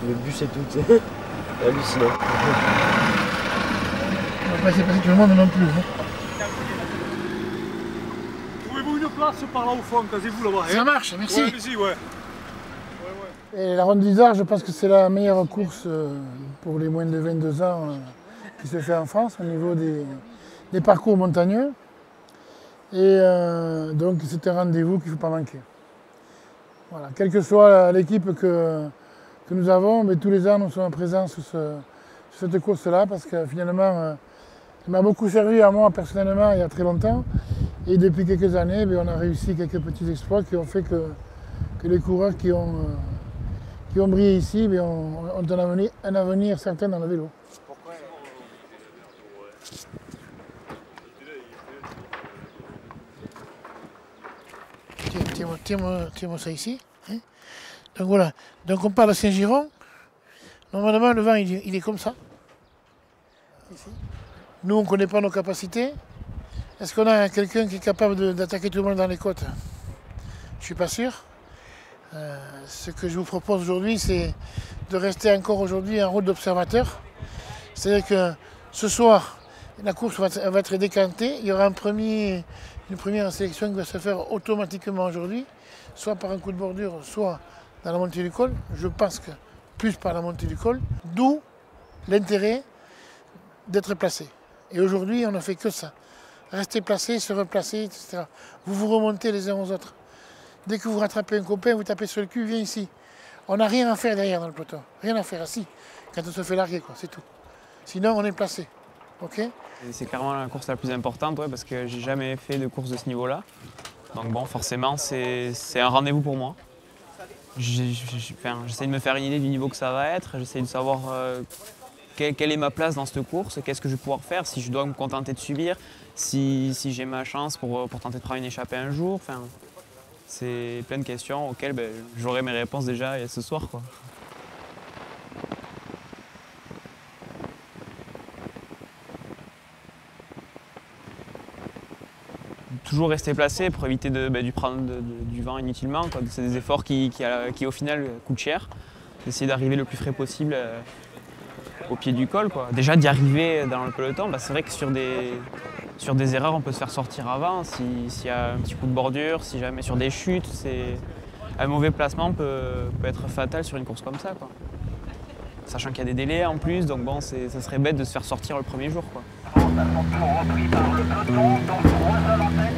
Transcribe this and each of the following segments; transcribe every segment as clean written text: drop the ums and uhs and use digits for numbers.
Le bus et tout, c'est hallucinant. On va pas laisser passer tout le monde non plus. Hein. Trouvez-vous une place par là au fond, casez-vous là-bas. Ça marche, merci. Ouais, allez-y, ouais. Et la Ronde d'Isard, je pense que c'est la meilleure course pour les moins de 22 ans qui se fait en France au niveau des parcours montagneux. Et donc c'est un rendez-vous qu'il ne faut pas manquer. Voilà. Quelle que soit l'équipe que nous avons, mais tous les ans nous sommes présents sur cette course-là parce que finalement, elle m'a beaucoup servi à moi personnellement il y a très longtemps. Et depuis quelques années, on a réussi quelques petits exploits qui ont fait que les coureurs qui ont brillé ici ont un avenir certain dans le vélo. Tiens-moi ça ici. Hein. Donc voilà, donc on part de Saint-Giron. Normalement le vent il est comme ça. Ici. Nous on ne connaît pas nos capacités. Est-ce qu'on a quelqu'un qui est capable d'attaquer tout le monde dans les côtes? Je ne suis pas sûr. Ce que je vous propose aujourd'hui, c'est de rester encore aujourd'hui en rôle d'observateur. C'est-à-dire que ce soir, la course va être décantée. Il y aura une première sélection qui va se faire automatiquement aujourd'hui, soit par un coup de bordure, soit dans la montée du col. Je pense que plus par la montée du col. D'où l'intérêt d'être placé. Et aujourd'hui, on ne fait que ça. Rester placé, se replacer, etc. Vous vous remontez les uns aux autres. Dès que vous rattrapez un copain, vous tapez sur le cul, viens ici. On n'a rien à faire derrière dans le peloton. Rien à faire, assis. Quand on se fait larguer, quoi, c'est tout. Sinon, on est placé. Ok? C'est clairement la course la plus importante, ouais, parce que j'ai jamais fait de course de ce niveau-là. Donc bon, forcément, c'est un rendez-vous pour moi. J'essaie de me faire une idée du niveau que ça va être. J'essaie de savoir quelle est ma place dans cette course, qu'est-ce que je vais pouvoir faire, si je dois me contenter de subir, si j'ai ma chance pour tenter de prendre une échappée un jour. Enfin, c'est plein de questions auxquelles j'aurai mes réponses déjà ce soir, quoi. Toujours rester placé pour éviter de prendre du vent inutilement. C'est des efforts qui au final coûtent cher. Essayer d'arriver le plus frais possible au pied du col, quoi. Déjà d'y arriver dans le peloton, c'est vrai que sur des erreurs on peut se faire sortir avant. S'il y a un petit coup de bordure, si jamais sur des chutes, un mauvais placement peut être fatal sur une course comme ça, quoi. Sachant qu'il y a des délais en plus, donc bon, ça serait bête de se faire sortir le premier jour, quoi. Repris par le peloton, donc 3 à l'antenne,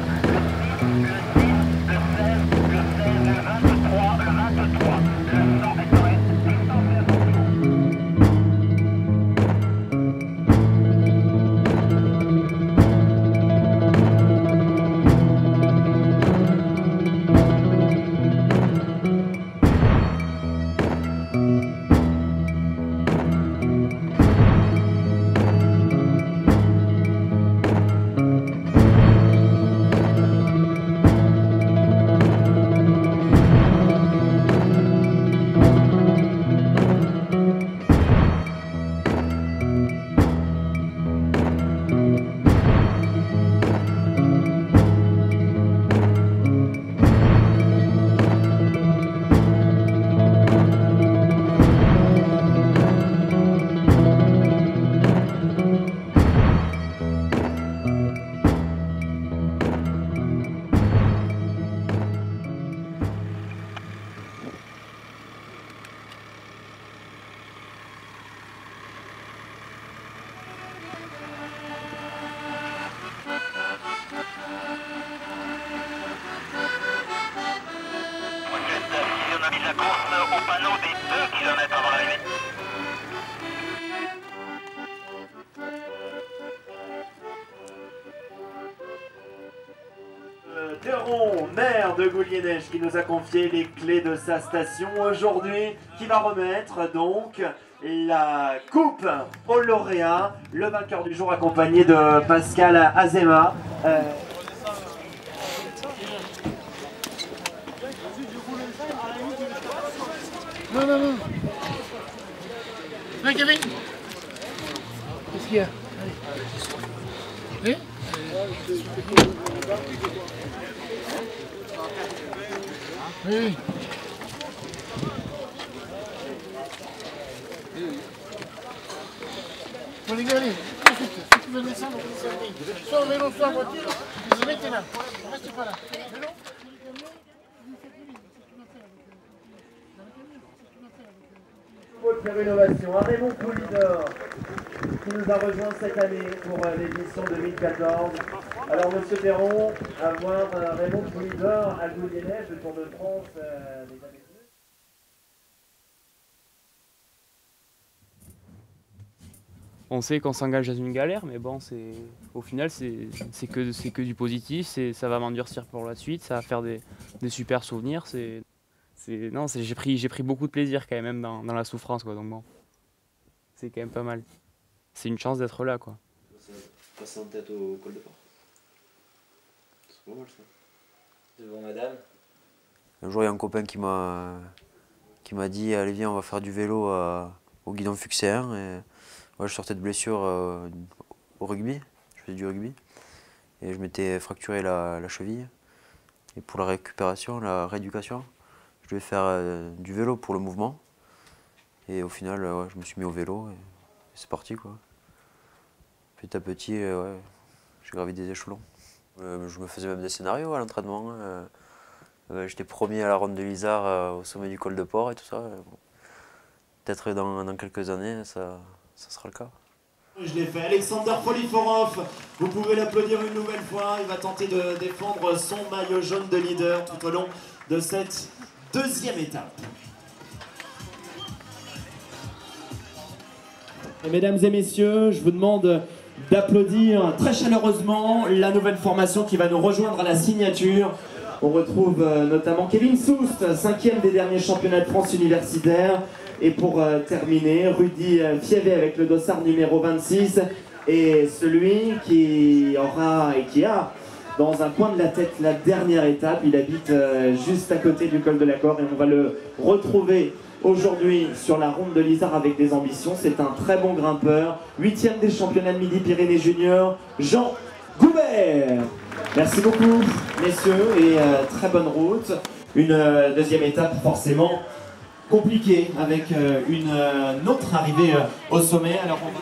le 6, le 16, le 16, le 23, le 23, le 100 est arrêté. La course au panneau des 2 km avant l'arrivée. Théron, maire de Goulier-Neige, qui nous a confié les clés de sa station aujourd'hui, qui va remettre donc la coupe au lauréat, le vainqueur du jour accompagné de Pascal Azema. Non. Non, Kevin. Qu'est-ce qu'il y a? Allez. Oui. y allez, tout de suite. Si tu veux descendre, vous descendez. Soit en vélo, soit en voiture, vous mettez là. Ne restez pas là. Vélo. Autre rénovation, un Raymond Poulidor qui nous a rejoint cette année pour l'édition 2014. Alors Monsieur Perron, avoir Raymond Poulidor à Goulier-Neige, le Tour de France des années. On sait qu'on s'engage dans une galère, mais bon, au final, c'est que du positif. Ça va m'endurcir pour la suite, ça va faire des super souvenirs. J'ai pris beaucoup de plaisir quand même dans la souffrance, quoi. Donc bon, c'est quand même pas mal. C'est une chance d'être là, quoi. Passer en tête au col de Port. C'est pas mal ça. Devant madame. Un jour, il y a un copain qui m'a dit allez viens, on va faire du vélo au guidon Fuxéen. Et moi, je sortais de blessure au rugby, je faisais du rugby. Et je m'étais fracturé la cheville. Et pour la récupération, la rééducation, je devais faire du vélo pour le mouvement. Et au final, ouais, je me suis mis au vélo et c'est parti, quoi. Petit à petit, ouais, j'ai gravi des échelons. Je me faisais même des scénarios à l'entraînement. J'étais premier à la ronde de l'Isard au sommet du col de Port et tout ça. Bon. Peut-être dans quelques années, ça sera le cas. Je l'ai fait. Alexander Poliforov, vous pouvez l'applaudir une nouvelle fois. Il va tenter de défendre son maillot jaune de leader tout au long de cette deuxième étape. Et mesdames et messieurs, je vous demande d'applaudir très chaleureusement la nouvelle formation qui va nous rejoindre à la signature. On retrouve notamment Kevin Soust, 5e des derniers championnats de France universitaires. Et pour terminer, Rudy Fievet avec le dossard numéro 26. Et celui qui aura et qui a dans un coin de la tête la dernière étape. Il habite juste à côté du col de la Corde et on va le retrouver aujourd'hui sur la ronde de l'Isard avec des ambitions. C'est un très bon grimpeur. 8e des championnats de Midi-Pyrénées Junior, Jean Goubert. Merci beaucoup, messieurs, et très bonne route. Une deuxième étape forcément compliquée avec une autre arrivée au sommet. Alors on va...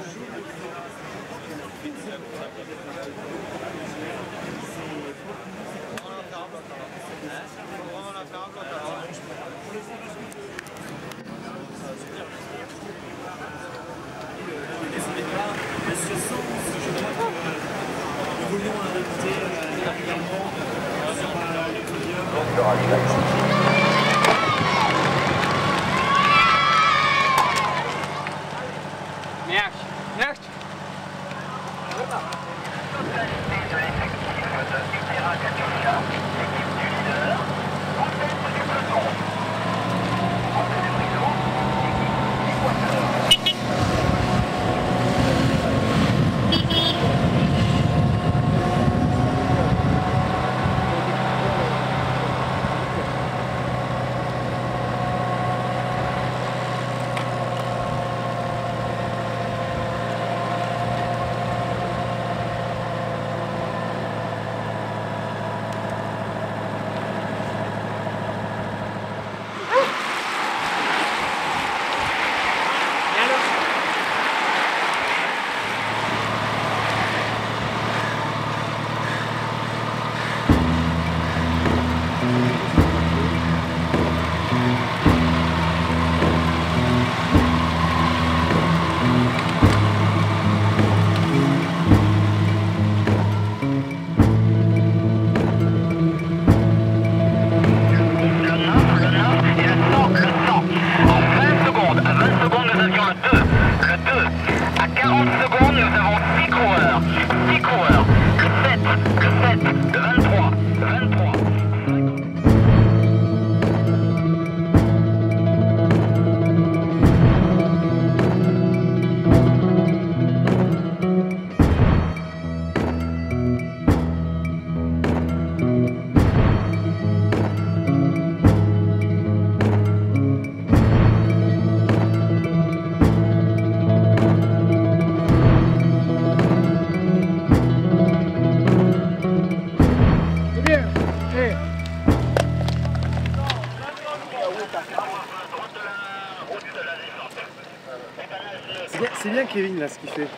C'est bien Kevin là ce qu'il fait.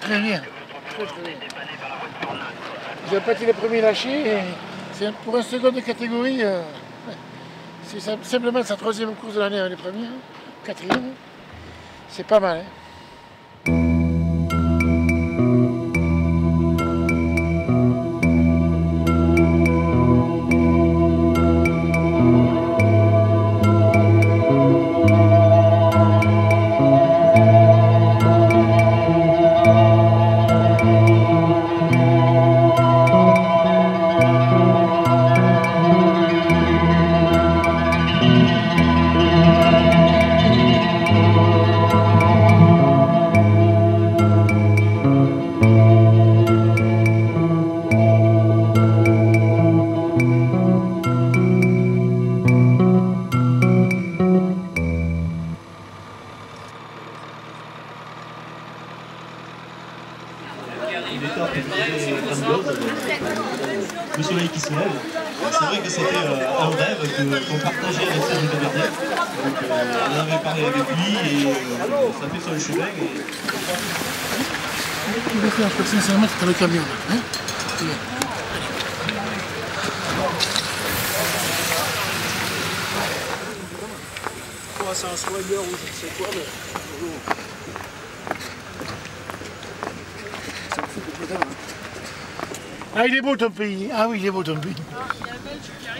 très bien. Très, très bien. Ils n'ont pas été les premiers lâchés. Et pour un second de catégorie, c'est simplement sa troisième course de l'année avec les premiers, quatrième. C'est pas mal. Hein. Le soleil qui se lève. C'est vrai que c'était un rêve qu'on partageait avec Serge Gabardien. Donc on avait parlé avec lui et ça fait son chemin. Tu vas faire après 500 mètres, t'as le camion là. Hein, 300 soigneurs ou je ne sais quoi, mais... Ah, il est beau ton pays. Ah oui, il est beau ton pays.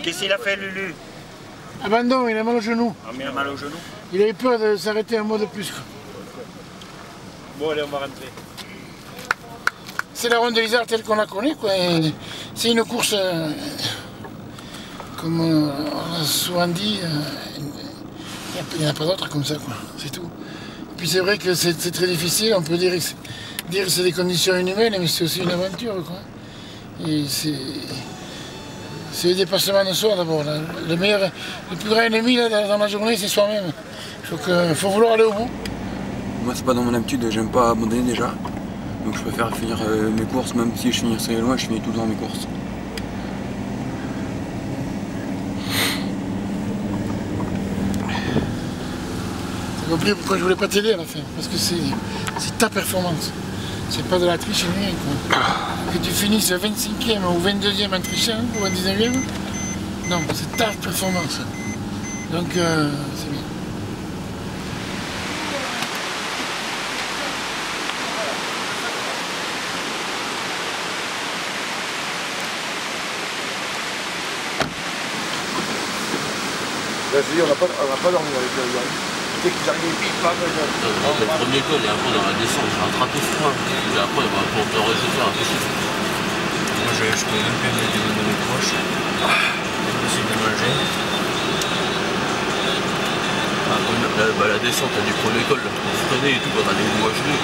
Qu'est-ce qu'il a fait, Lulu? Abandon, il a mal au genou. Ah, mais il a mal au genou. Il avait peur de s'arrêter un mois de plus. Quoi. Bon, allez, on va rentrer. C'est la ronde de l'Isère telle qu'on la connaît, quoi. C'est une course, comme on a souvent dit, il n'y en a pas d'autre comme ça, quoi. C'est tout. Et puis c'est vrai que c'est très difficile, on peut dire que c'est des conditions inhumaines, mais c'est aussi une aventure, quoi. Et c'est le dépassement de soi d'abord. Le plus grand ennemi là, dans la journée, c'est soi-même. Il faut vouloir aller au bout. Moi, c'est pas dans mon habitude, j'aime pas abandonner déjà. Donc je préfère finir mes courses, même si je finis assez loin, je finis tout le temps mes courses. T'as compris pourquoi je voulais pas t'aider à la fin? Parce que c'est ta performance. C'est pas de la triche ni rien, quoi. Que tu finisses 25e ou 22e en trichant ou en 19e, non, c'est ta performance. Donc c'est bien. Vas-y, on n'a pas dormi avec le gars. Dès qu'ils arrivaient, pile, pas le premier col et après dans la descente, j'ai rattrapé ce point. Et après, pour te rejeter, impossible. Moi, je peux même pas mettre des mes proches. Impossible de manger. La descente du premier col, on freinait et tout, on a des roues à genoux.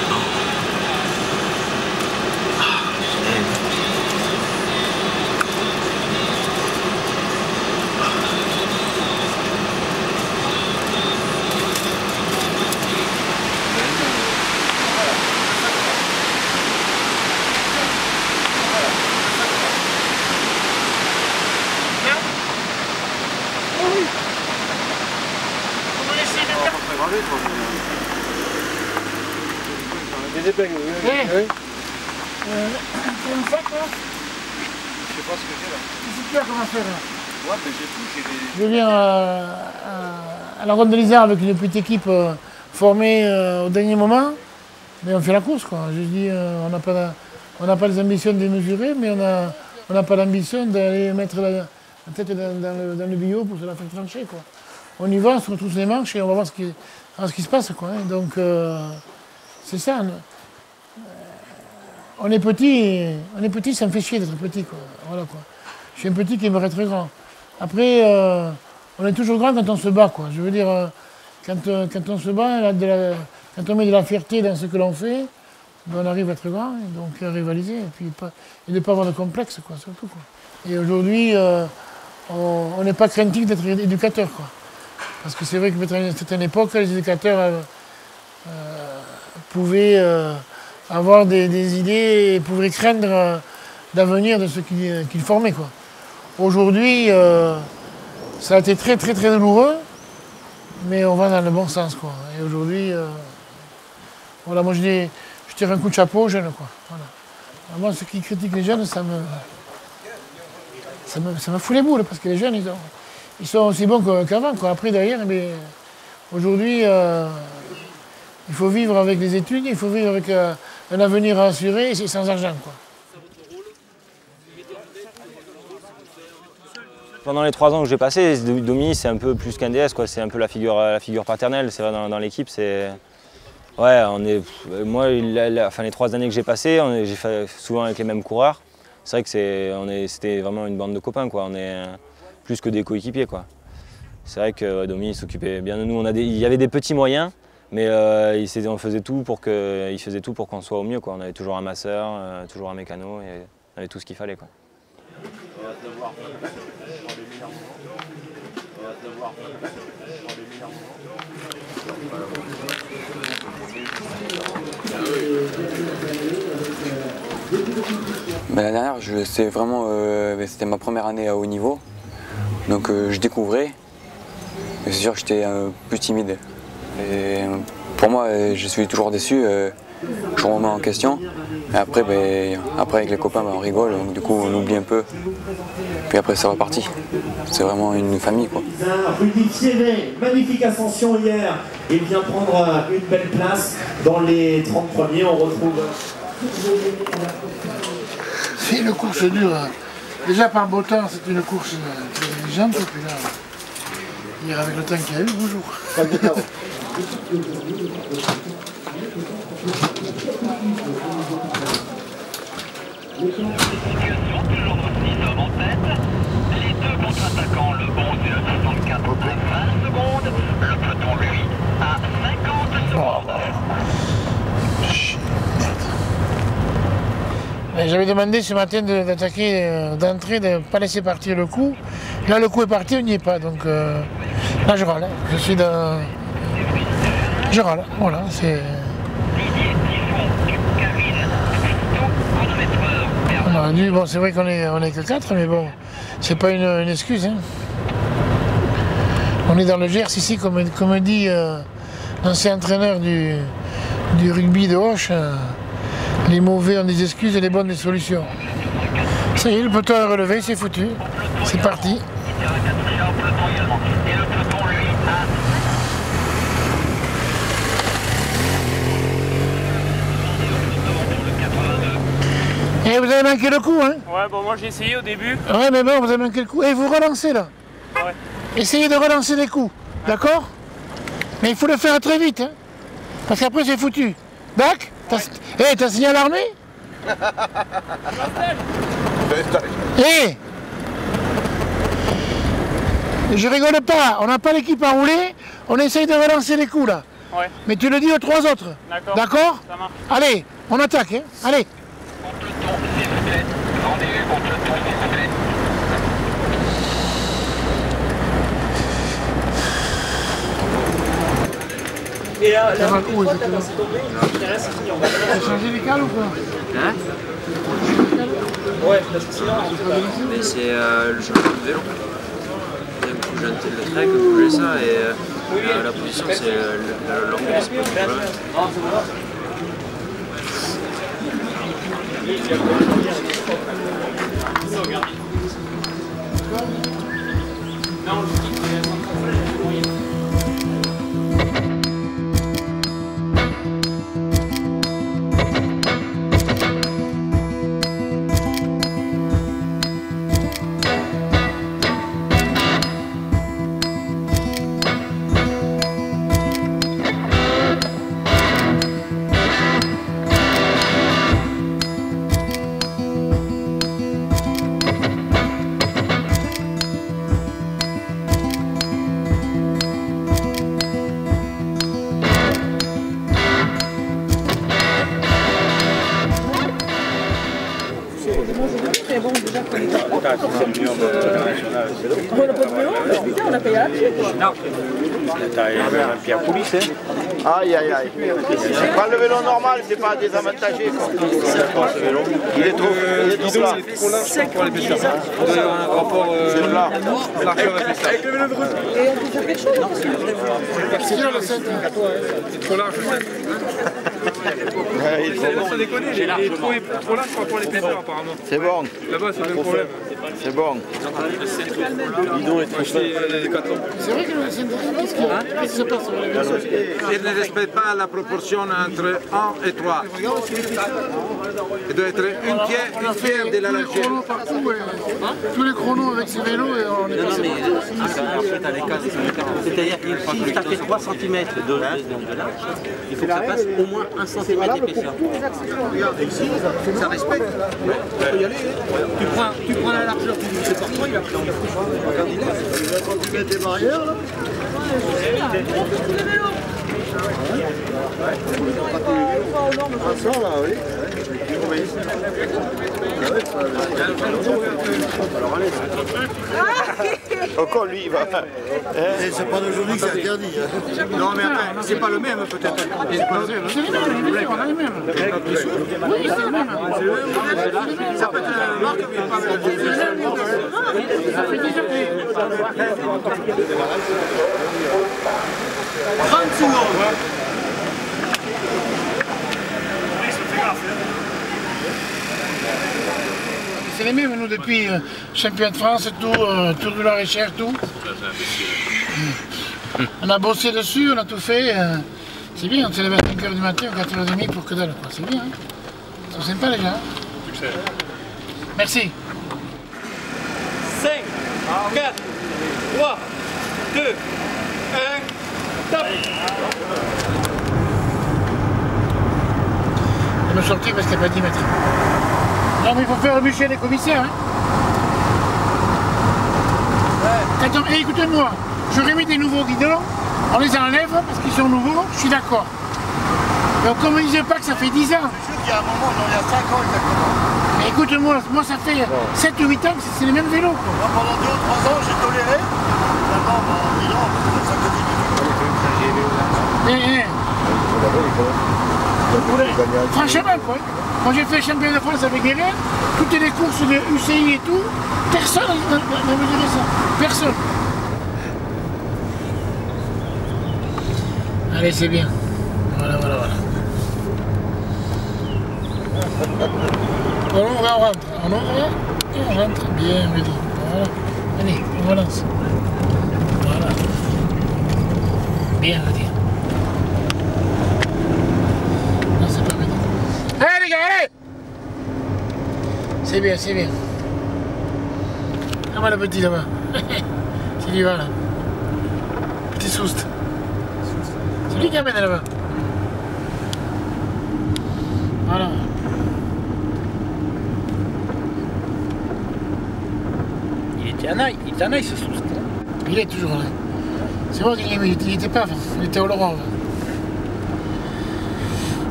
Des épingles, oui. C'est une fac, là? Je sais pas ce que c'est là. C'est clair comment faire, là. Ouais, mais j'ai tout, j'ai des... Je viens à la ronde de l'Isère avec une petite équipe formée au dernier moment, mais on fait la course, quoi. Je dis, on n'a pas les ambitions de démesurer, mais on n'a pas l'ambition d'aller mettre la tête dans le bio pour se la faire trancher, quoi. On y va, on se retrousse les manches et on va voir ce qui se passe, quoi. Hein. Donc, c'est ça. On est petit, ça me fait chier d'être petit, quoi. Voilà, quoi. Je suis un petit qui aimerait être grand. Après, on est toujours grand quand on se bat, quoi. Je veux dire, quand on se bat, quand on met de la fierté dans ce que l'on fait, ben on arrive à être grand, et donc à rivaliser, et de ne pas avoir de complexe, quoi, surtout, quoi. Et aujourd'hui, on n'est pas craintif d'être éducateur, quoi. Parce que c'est vrai qu'à une certaine époque, les éducateurs pouvaient avoir des idées et pouvaient craindre l'avenir de ceux qu'ils formaient, quoi. Aujourd'hui, ça a été très très très douloureux, mais on va dans le bon sens, quoi. Et aujourd'hui, voilà, moi je je tire un coup de chapeau aux jeunes, quoi. Voilà. Moi, ceux qui critiquent les jeunes, ça me fout les boules, parce que les jeunes, ils sont aussi bons qu'avant, quoi. Après, derrière, aujourd'hui, il faut vivre avec des études, il faut vivre avec un avenir assuré, et c'est sans argent, quoi. Pendant les 3 ans que j'ai passé, Domi, c'est un peu plus qu'un DS, quoi. C'est un peu la figure paternelle. C'est vrai, dans l'équipe, c'est... Ouais, moi, enfin, les 3 années que j'ai passées, j'ai fait souvent avec les mêmes coureurs. C'est vrai que c'était vraiment une bande de copains, quoi. On est plus que des coéquipiers, quoi. C'est vrai que Domi s'occupait bien de nous. Il y avait des petits moyens, mais on faisait tout pour qu'on soit au mieux, quoi. On avait toujours un masseur, toujours un mécano, et on avait tout ce qu'il fallait, quoi. La dernière, c'était ma première année à haut niveau, donc je découvrais. C'est sûr que j'étais plus timide. Et pour moi, je suis toujours déçu. Je remets en question. Et après, avec les copains, on rigole, donc du coup on oublie un peu. Puis après c'est reparti. C'est vraiment une famille, quoi. Rudy Thierry, magnifique ascension hier. Il vient prendre une belle place dans les 30 premiers. On retrouve... C'est une course dure. Déjà par beau temps, c'est une course très exigeante. Et puis là, hier avec le temps qu'il y a eu, bonjour. Les deux contre-attaquants, le 11 et le 64 à 20 secondes, le peloton lui à 50 secondes. J'avais demandé ce matin d'attaquer d'entrée, de ne pas laisser partir le coup. Là le coup est parti, on n'y est pas, donc là je râle. Je suis dans... Je râle, voilà, c'est... On aurait dû, bon c'est vrai qu'on est que 4, mais bon, c'est pas une excuse. Hein. On est dans le Gers ici, comme dit l'ancien entraîneur du rugby de Auch, les mauvais ont des excuses et les bonnes des solutions. Ça y est, le peloton est relevé, c'est foutu, c'est parti. Et vous avez manqué le coup, hein? Ouais, bon, moi j'ai essayé au début. Ouais, mais bon, vous avez manqué le coup. Et vous relancez là. Ouais. Essayez de relancer les coups, d'accord? Mais il faut le faire très vite, hein? Parce qu'après c'est foutu. D'accord? Ouais. T'as signé à l'armée? Je rigole pas, on n'a pas l'équipe à rouler, on essaye de relancer les coups là. Ouais. Mais tu le dis aux 3 autres. D'accord. D'accord? Ça marche. Allez, on attaque, hein? Allez. Et là, la fois, t'as laissé tomber, et là, c'est fini. On va T'as changé les cales ou quoi? Hein? Ouais, parce que sinon, Mais c'est le changement de vélo. D'un coup, j'ai un tel le trek, bouger ça, et la position, c'est la longueur, c'est pas du problème. on a payé à Non. T'as un pied à police, hein. Aïe, aïe, aïe. C'est pas le vélo normal, c'est pas désavantagé. Il est trop plat. C'est pour les pêcheurs. Il doit y avoir un rapport largeur et pêcheur. Avec le vélo de route. Et on peut faire quelque chose? C'est trop large, le 7. C'est trop large, le 7. Sans déconner, les trop là, c'est pas pour les pêcheurs apparemment. C'est bon. Là-bas, c'est le même problème. C'est bon. Bidon est trop C'est vrai que le centre, qu'est-ce qui se passe sur les vaisseaux? Il ne respecte pas la proportion entre 1 et 3. Il doit être une tiers de la largeur. Tous les chronos avec ces vélos et on est passé. C'est-à-dire que si ça fait 3 cm de large, il faut que ça fasse au moins 1 cm d'épaisseur. Ça respecte. Tu prends la largeur du parcours, il va plus Quand tu mets des barrières là. Ah ça là, oui. Alors allez. Encore lui il va. C'est pas d'aujourd'hui que c'est interdit. Non mais attends, c'est pas le même peut-être. C'est pas le même. On a les mêmes. Oui, c'est le même. Ça peut être une marque mais pas le même. Ça fait déjà 30 secondes. C'est les mêmes, nous, depuis championnat de France, tout, Tour de la Recherche, tout. On a bossé dessus, on a tout fait. C'est bien, on s'est levé à 5h du matin, à 4h30 pour que dalle. C'est bien, hein. Ils sont sympas, les gars. Succès. Merci. 5, 4, 3, 2, 1, top! Je me sortir parce qu'il n'y a pas 10 mètres. Non mais il faut faire embûcher les commissaires. Hein. Attends, écoutez-moi, j'aurais mis des nouveaux guidons, on les enlève parce qu'ils sont nouveaux, je suis d'accord. Mais comme on ne disait pas que ça fait 10 ans. Je suis sûr qu'il y a un moment, il y a 5 ans exactement. Mais écoute-moi, moi ça fait 7 ou 8 ans que c'est les mêmes vélos. Quoi. Moi, pendant 2 ou 3 ans, j'ai toléré. Maintenant, dis non, c'est comme ça que je dis. Franchement, quoi. Quand j'ai fait le championnat de France avec Guérin, toutes les courses de UCI et tout, personne n'a mesuré ça. Personne. Allez, c'est bien. Voilà. On ouvre, on rentre. On ouvre et on rentre. Bien, on dit. Voilà. Allez, on relance. Voilà. Bien, on dit. Non, c'est pas bien. Allez, les gars, allez! C'est bien, c'est bien. Ah, le petit là-bas. C'est lui, là. Petit Soust. C'est lui qui amène là-bas. Voilà. Il était en ail ce Soust. Il est toujours là. C'est vrai qu'il était pas, il était au Laurent.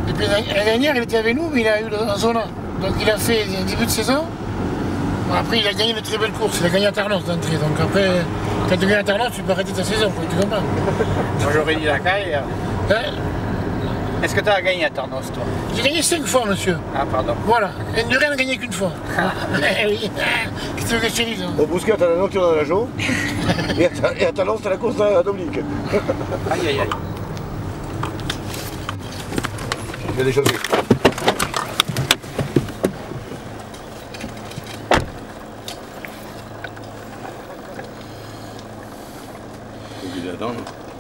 Et puis l'année dernière, il était avec nous, mais il a eu un zona. Donc il a fait un début de saison. Bon, après, il a gagné une très belle course. Il a gagné à Tarnos d'entrée. Donc après, quand tu gagnes à Tarnos, tu peux arrêter ta saison. Quoi, tu comprends? Moi j'aurais dit la caille. Est-ce que tu as gagné à Tarnos, toi? J'ai gagné 5 fois, monsieur. Ah, pardon. Voilà. Et de rien n'a gagné qu'une fois. Oui. Qu'est-ce que tu veux que je te dise? Au Bousquet, t'as la nocturne à la Jo. Et à Talence, t'as la course à Dominique. Aïe, aïe, aïe. Il y a des choses.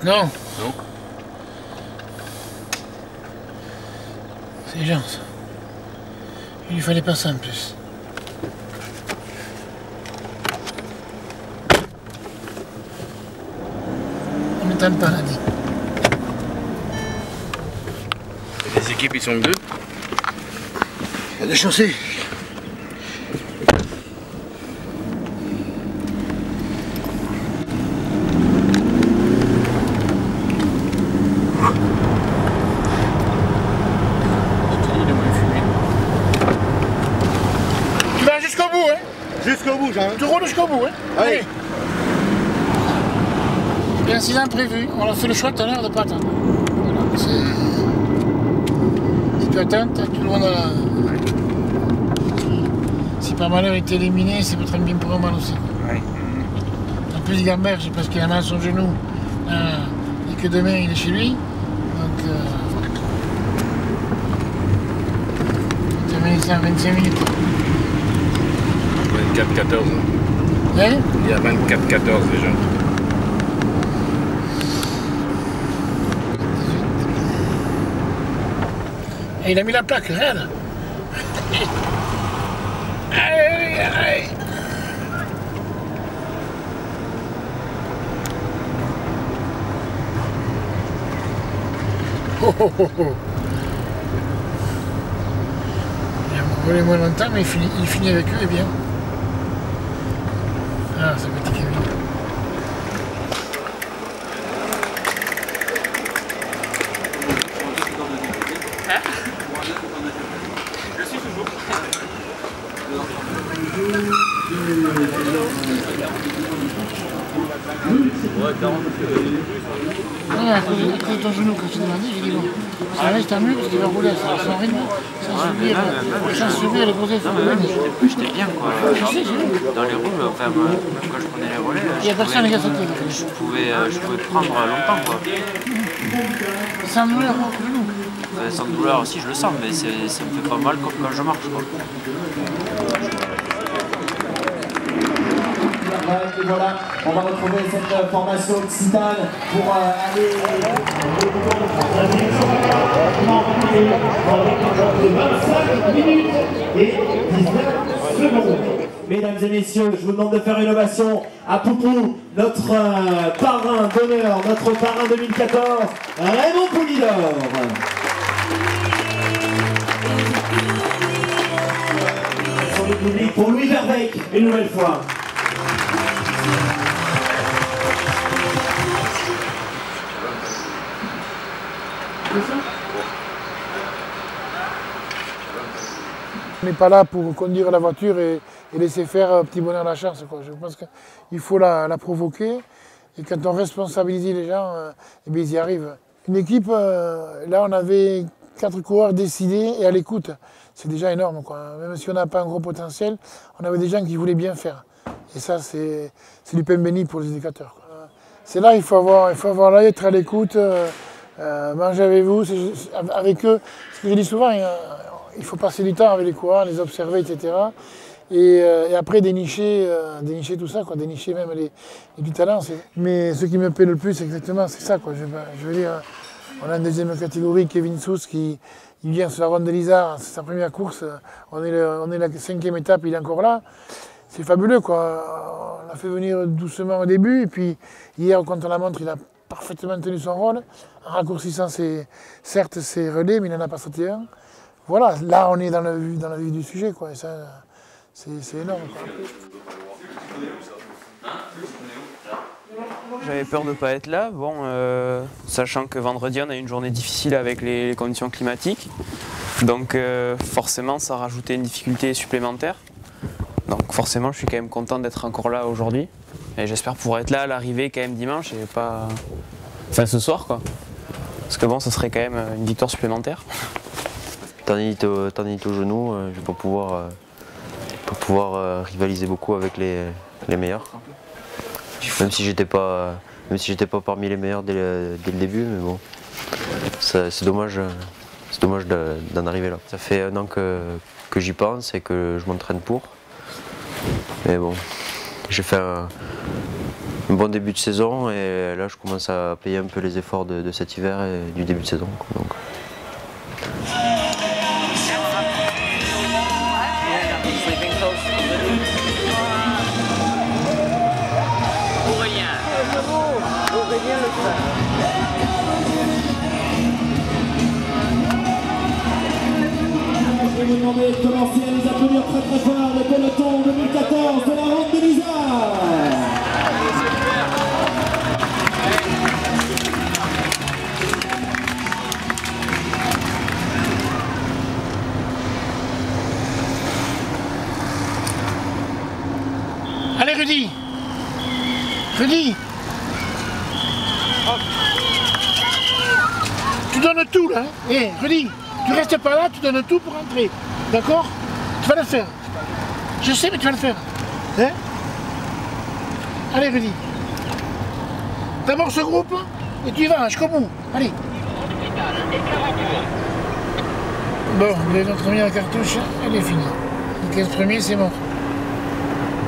Non. Non. C'est gens. Il lui fallait pas ça en plus. On n'étonne pas, là, dit. Les équipes, ils sont deux. Il y a des chaussées. Tu vas jusqu'au bout, hein? Jusqu'au bout, Jean. Tu roules jusqu'au bout, hein? Allez. Il y a un incident prévu. On a fait le choix tout à l'heure de ne pas attendre. Voilà. Si tu attends, tout le monde a... Si par malheur il était éliminé, c'est peut-être bien pour un mal aussi. Oui. En plus, Gamberge, parce qu'il a mal à son genou, et que demain il est chez lui. Donc, terminé ça en 25 minutes. 24-14. Hein? Il y a 24-14 déjà. Et il a mis la plaque, regarde. Allez, allez. Oh, oh, oh, oh. Il a volé moins longtemps, mais il finit avec eux et bien. Ah, ça petit Kevin. Je suis toujours. Ouais, à cause de ton genou, quand je t'ai demandé, j'ai dit bon, ça reste tant mieux parce qu'il va rouler à son rythme, sans subir les gros efforts. J'étais bien quoi. Dans les roues, enfin, quand je prenais les relais, il n'y a personne qui a sauté. Je pouvais prendre longtemps quoi. Sans douleur, au genou. Sans douleur aussi, je le sens, mais ça me fait pas mal comme quand je marche quoi. Et voilà, on va retrouver cette formation occitane pour aller de 25 minutes et 19 secondes. Mesdames et messieurs, je vous demande de faire une ovation à Poupou, notre parrain d'honneur, notre parrain 2014, Raymond Poulidor. Sur le public pour Louis Verbeek, une nouvelle fois. On n'est pas là pour conduire la voiture et laisser faire petit bonheur la chance, quoi. Je pense qu'il faut la provoquer et quand on responsabilise les gens, eh bien, ils y arrivent. Une équipe, là on avait 4 coureurs décidés et à l'écoute. C'est déjà énorme, quoi. Même si on n'a pas un gros potentiel, on avait des gens qui voulaient bien faire. Et ça, c'est du pain béni pour les éducateurs, quoi. C'est là, il faut avoir l'œil, être à l'écoute, manger avec vous, avec eux. Ce que je dis souvent, il faut passer du temps avec les coureurs, les observer, etc. Et après dénicher tout ça, quoi, dénicher même les petits talents. Mais ce qui me plaît le plus, exactement, c'est ça, quoi. Je veux dire, on a une deuxième catégorie, Kevin Sousse, qui vient sur la ronde de l'Isard, c'est sa première course. On est la 5e étape, il est encore là. C'est fabuleux, quoi. On l'a fait venir doucement au début, et puis hier, quand on la montre, il a parfaitement tenu son rôle, en raccourcissant certes ses relais, mais il n'en a pas sauté un. Voilà, là on est dans la vue du sujet, quoi, et ça, c'est énorme, quoi. J'avais peur de ne pas être là, bon, sachant que vendredi on a eu une journée difficile avec les conditions climatiques, donc forcément ça rajoutait une difficulté supplémentaire. Donc forcément je suis quand même content d'être encore là aujourd'hui, et j'espère pouvoir être là à l'arrivée quand même dimanche et pas... Enfin ce soir quoi, parce que bon ce serait quand même une victoire supplémentaire. Tendinite au genou, je vais pas pouvoir rivaliser beaucoup avec les meilleurs. Même si j'étais pas parmi les meilleurs dès le début, mais bon, c'est dommage d'en arriver là. Ça fait 1 an que j'y pense et que je m'entraîne pour. Mais bon, j'ai fait un bon début de saison et là je commence à payer un peu les efforts de cet hiver et du début de saison. Donc. Je vais vous demander de commencer à nous applaudir très très fort le peloton 2014 de la ronde de l'Isard. Allez Rudy, Rudy, tu donnes tout là, hein. Hé Rudy, tu restes pas là, tu donnes tout pour entrer, d'accord? Tu vas le faire. Je sais, mais tu vas le faire. Hein? Allez Rudy. D'abord ce groupe, et tu y vas jusqu'au bout. Allez. Bon, notre première cartouche, elle est finie. Les 15 premiers, c'est mort.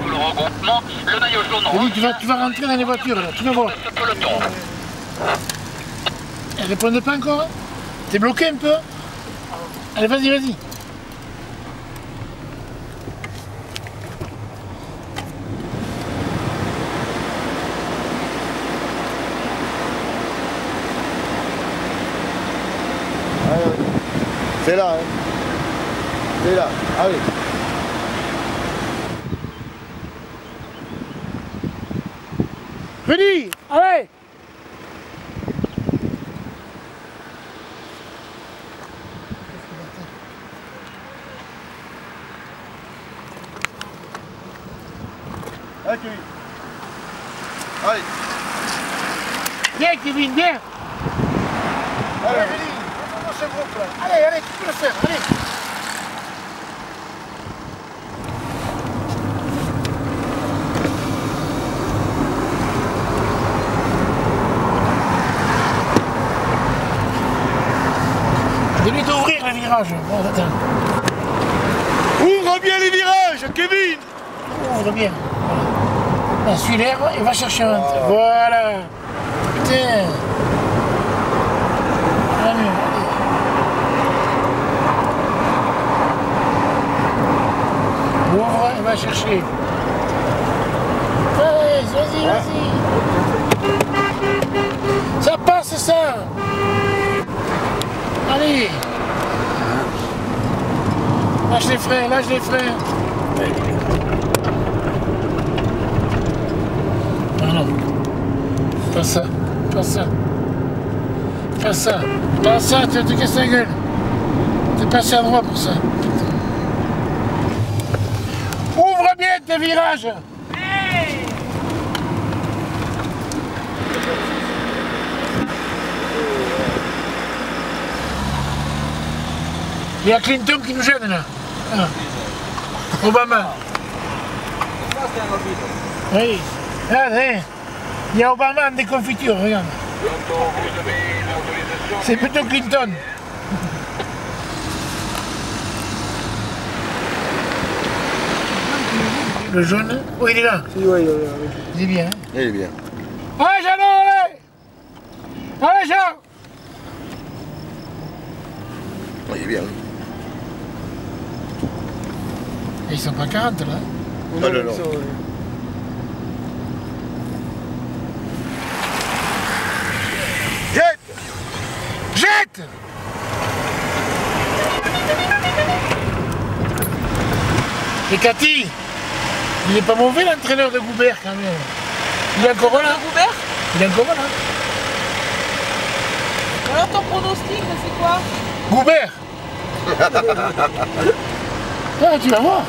Le regroupement, le maillot jaune Oui, tu vas rentrer dans les voitures, là, tu vas voir. Elles répondent pas encore. T'es bloqué un peu. Allez, vas-y, vas-y. C'est là, hein. C'est là, allez. Ready, allez. Allez, Kevin. Allez. Bien, Kevin, bien. Allez, Ready. Dans ce groupe là. Allez, allez, tu peux le faire, allez. Je vais lui d'ouvrir le virage. Bon, attends. Ouvre bien les virages, Kevin. Ouvre bien. Voilà. Suis l'air et va chercher un. Voilà. Putain. Allez. Ouvre et va chercher. Allez, vas-y, vas-y. Ça passe ça. Allez. Lâche les freins, lâche les freins. Ah non. Pas ça, pas ça. Pas ça, pas ça, tu vas te casser la gueule. T'es passé à droite pour ça. Ouvre bien tes virages. Il y a Clinton qui nous gêne là. Ah. Obama. Oui. Regardez. Il y a Obama en déconfiture, regarde. C'est plutôt Clinton. Le jaune. Oh, il est là. Oui, oui, oui. Il est bien. Hein. Il est bien. Allez, Jean, allez. Allez, Jean. Il est bien. Ils sont pas 40 là. Non, non, non. Jette! Jette! Et Cathy, il est pas mauvais l'entraîneur de Goubert quand même. Il est encore là. Goubert? Il est encore là. Alors ton pronostic, c'est quoi? Goubert. Ah, tu vas voir.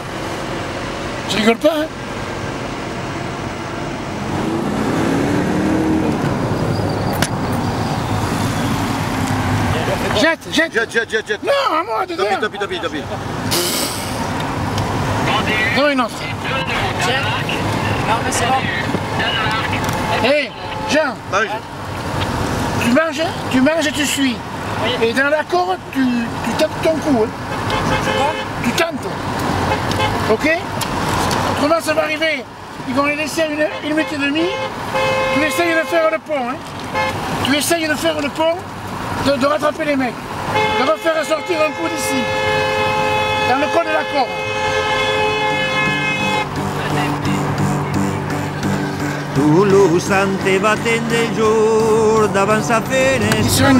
Je rigole pas, hein. Jette, jette. Jette, jette, jette, jette. Non, à moi, dedans. Tapis, tapis, tapis, tapis. Non, une autre. Tiens. Non, mais c'est bon. Hé, Jean. Tu manges et tu suis. Oui. Et dans l'accord, tu tentes ton coup. Hein. Tu tentes. Ok? Autrement, ça va arriver. Ils vont les laisser à une minute et demie. Tu essayes de faire le pont. Hein. Tu essayes de faire le pont, de rattraper les mecs. De refaire sortir un coup d'ici. Dans le coin de l'accord. Toulouse te batent del jour davant sa fenestra.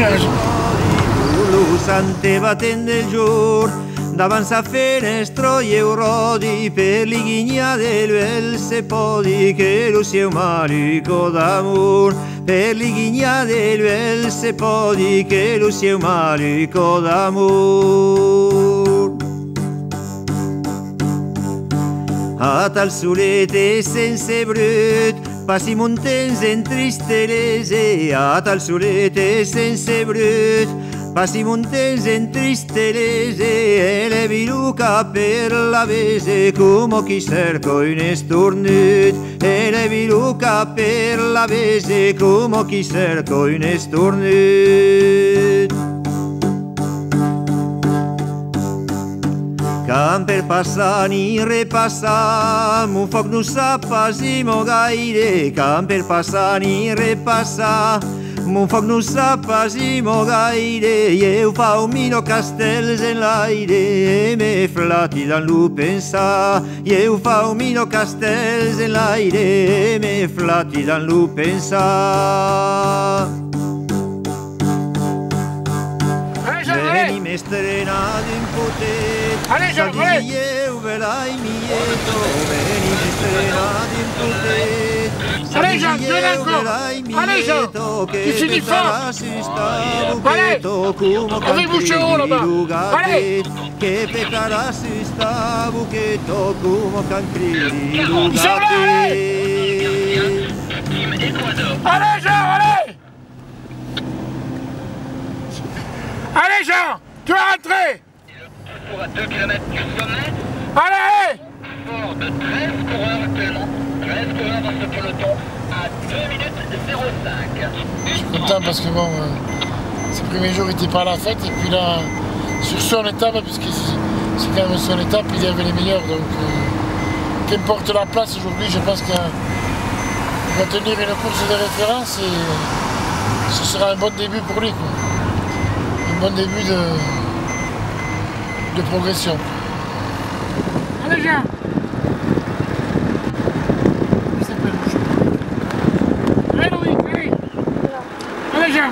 Toulouse te batent del jour davant sa fenestra i eurodi per l'ignia de l'uel se podi che lo seu marico d'amor per l'ignia de l'uel se podi che lo seu marico d'amor. A tal solete sense brut passi muntants en tristesa, a tal solete sense brut passi muntants en tristesa, e le viluca per la vese come chi cerca un estornut, e le viluca per la vese come chi cerca un estornut. Camp per passar ni repassar, mon foc no s'apasimo gaire. Camp per passar ni repassar, mon foc no s'apasimo gaire. I eu fa mino castells en l'aire e me flati dan lo pensar. I eu fa mino castells en l'aire e me flati dan lo pensar. Veni m'estrenat un potet, saldieu velai mieto. Veni m'estrenat un potet, saldieu velai mieto. Che petarà si sta buchetto, come cancrini lugatet. Che petarà si sta buchetto, come cancrini lugatet. Allez Jean, allez! Allez Jean, tu vas rentrer. Pour à 2 km du sommet. Allez! Fort de 13 coureurs actuellement. 13 coureurs dans ce peloton à 2 minutes 05. Je suis content parce que bon, ces premiers jours il n'était pas à la fête et puis là, sur son étape, puisque c'est quand même son étape, il y avait les meilleurs. Donc, qu'importe la place aujourd'hui, je pense qu'il va tenir une course de référence et ce sera un bon début pour lui, quoi. Un bon début de progression. Allez Jean! Allez Louis, allez! Allez Jean!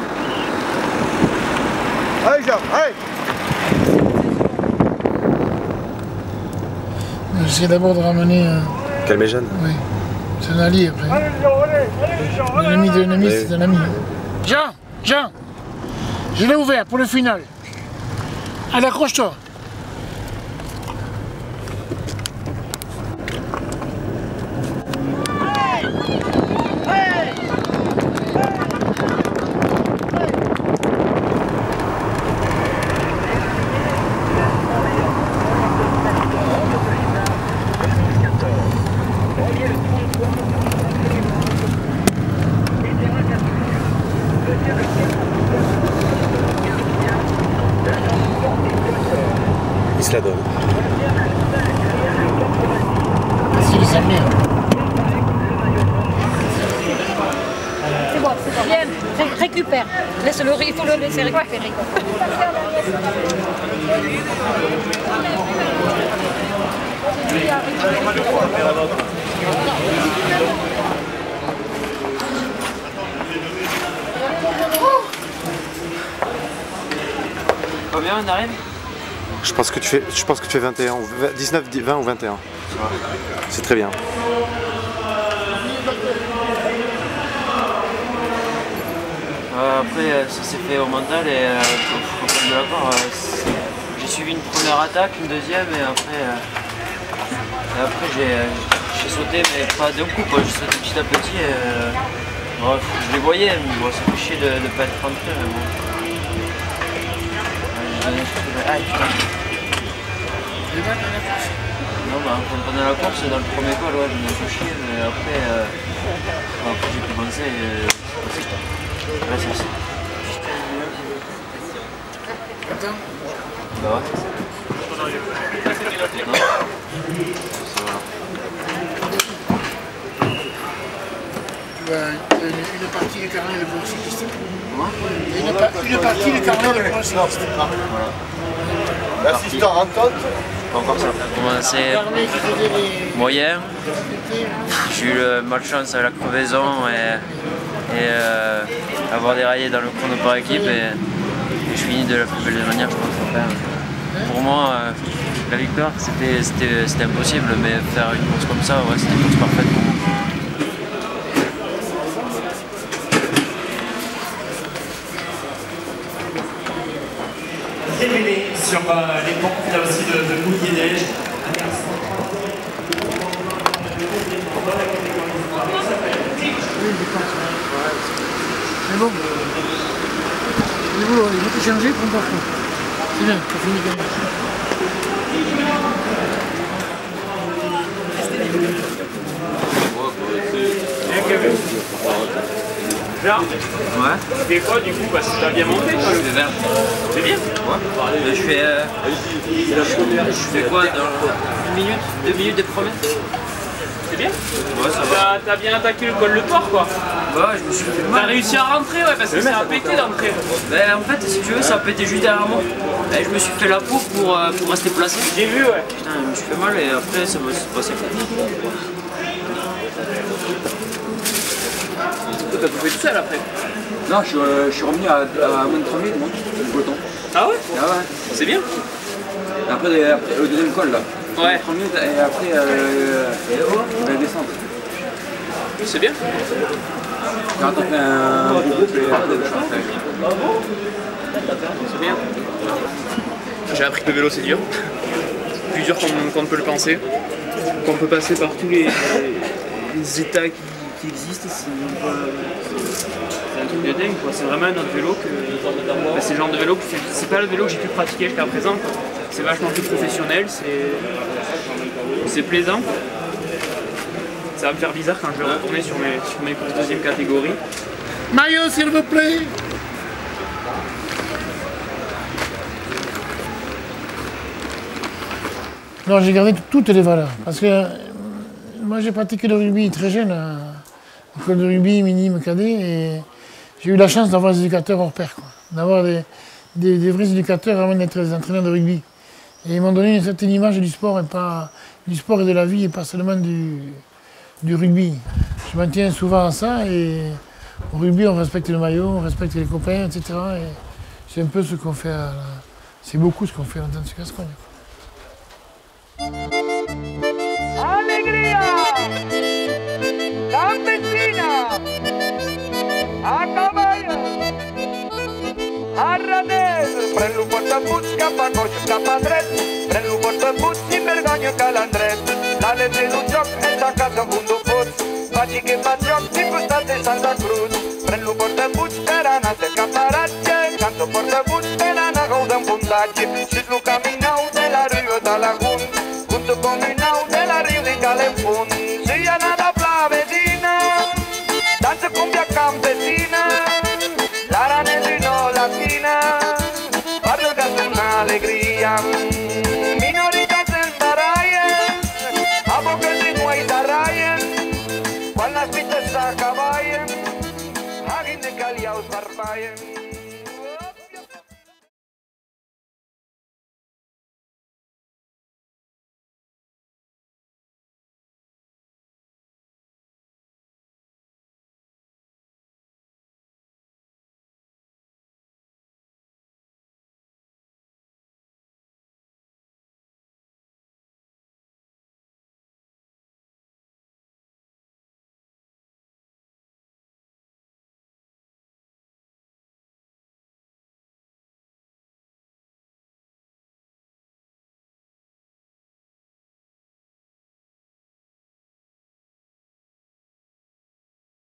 Allez Jean, allez! J'essaie d'abord de ramener... Calmer Jeanne. Oui, c'est un allié après. Un ami d'un ami, c'est un ami. Jean! Jean! Je l'ai ouvert pour le final. Allez, accroche-toi. Il se la donne. Merci les amis. C'est bon, c'est bon. Viens, récupère. Laisse-le, il faut le laisser récupérer. Combien on arrive? Je pense que tu fais 21, 19, 20 ou 21. C'est très bien. Après, ça s'est fait au mental et faut prendre de l'accord. J'ai suivi une première attaque, une deuxième et après j'ai sauté, mais pas d'un coup, j'ai sauté petit à petit. Bref, je les voyais, mais bon, ça fait chier de ne pas être rentré. Mais bon. Ah putain. Non, bah, pendant la course, dans le premier col, ouais, j'en ai un peu chier, mais après j'ai commencé et là c'est ça. Bah ouais. Non. Une partie du carnet de course cycliste. Une partie du carnet de course cycliste. L'assistant Anton. Encore ça. Commencé moyen. J'ai eu le malchance à la crevaison et avoir déraillé dans le chrono par équipe et je finis de la plus belle manière, je pense. Enfin, pour moi, la victoire c'était impossible, mais faire une course comme ça, ouais, c'était une course parfaite pour moi. Révélé sur les pompes là aussi de Goulier-Neige. C'est bon. Il va te changer, prends pas froid. C'est bien, t'as fini quand même. Là Ouais. Tu fais quoi du coup? Parce que tu as bien monté toi. Je fais vert. C'est bien? Ouais. Je fais quoi dans 2 minutes de premier? C'est bien? Ouais, ça va. T'as bien attaqué le col de port quoi. Ouais, je me suis fait mal. T'as réussi à rentrer ouais, parce que ça a pété d'entrée. Ben, en fait, si tu veux, ça a pété juste derrière moi. Et je me suis fait la peau pour rester placé. J'ai vu ouais. Putain, je me suis fait mal et après ça m'a passé. T'as tout fait tout seul après? Non, je suis revenu à moins de 30 minutes, moi, du peloton. Ah ouais? Ah ouais. C'est bien? Après, le deuxième col, là. Ouais. 30 minutes et après, la descente. C'est bien? Quand on fait un groupe et après, c'est bien. J'ai appris que le vélo c'est dur. Plus dur qu'on ne peut le penser. Qu'on peut passer par tous les états qui existent. C'est un truc de dingue quoi. C'est vraiment un autre vélo que. C'est le genre de vélo que c'est pas le vélo que j'ai pu pratiquer jusqu'à présent. C'est vachement plus professionnel, c'est plaisant. Ça va me faire bizarre quand je vais retourner sur mes courses deuxième catégorie. Maillot s'il vous plaît. Non, j'ai gardé toutes les valeurs. Parce que moi j'ai pratiqué le rugby très jeune, à l'école de rugby minime cadet, et j'ai eu la chance d'avoir des éducateurs hors pair, d'avoir des vrais éducateurs avant d'être des entraîneurs de rugby. Et ils m'ont donné une certaine image du sport et de la vie et pas seulement du rugby. Je m'en tiens souvent à ça et au rugby on respecte le maillot, on respecte les copains, etc. Et c'est un peu ce qu'on fait, c'est beaucoup ce qu'on fait dans ce Gascogne. Alegría, campesina, a caballo, a ranel, pren-lo portapuig cap a coix, cap a dret, pren-lo portapuig sin vergonya que l'endret. L'Àlex és un joc, és a casa amb un duput, vagi que fa joc, sin costat de Santa Cruz. Pren-lo portapuig per anar de caparatge, canto portapuig per anar a gaudir en fundatge. Xis-lo caminau de la riba de l'Agunt, junto combinau de la riu de Calempun. Si ha anat a Plavesina, dansa cumbia campesina, l'aranès i no latina, parla que és una alegria. Minoritats es barallen, a poques i no hi s'arraien, quan les pistes s'acaballen, hagin de caliar els barballen.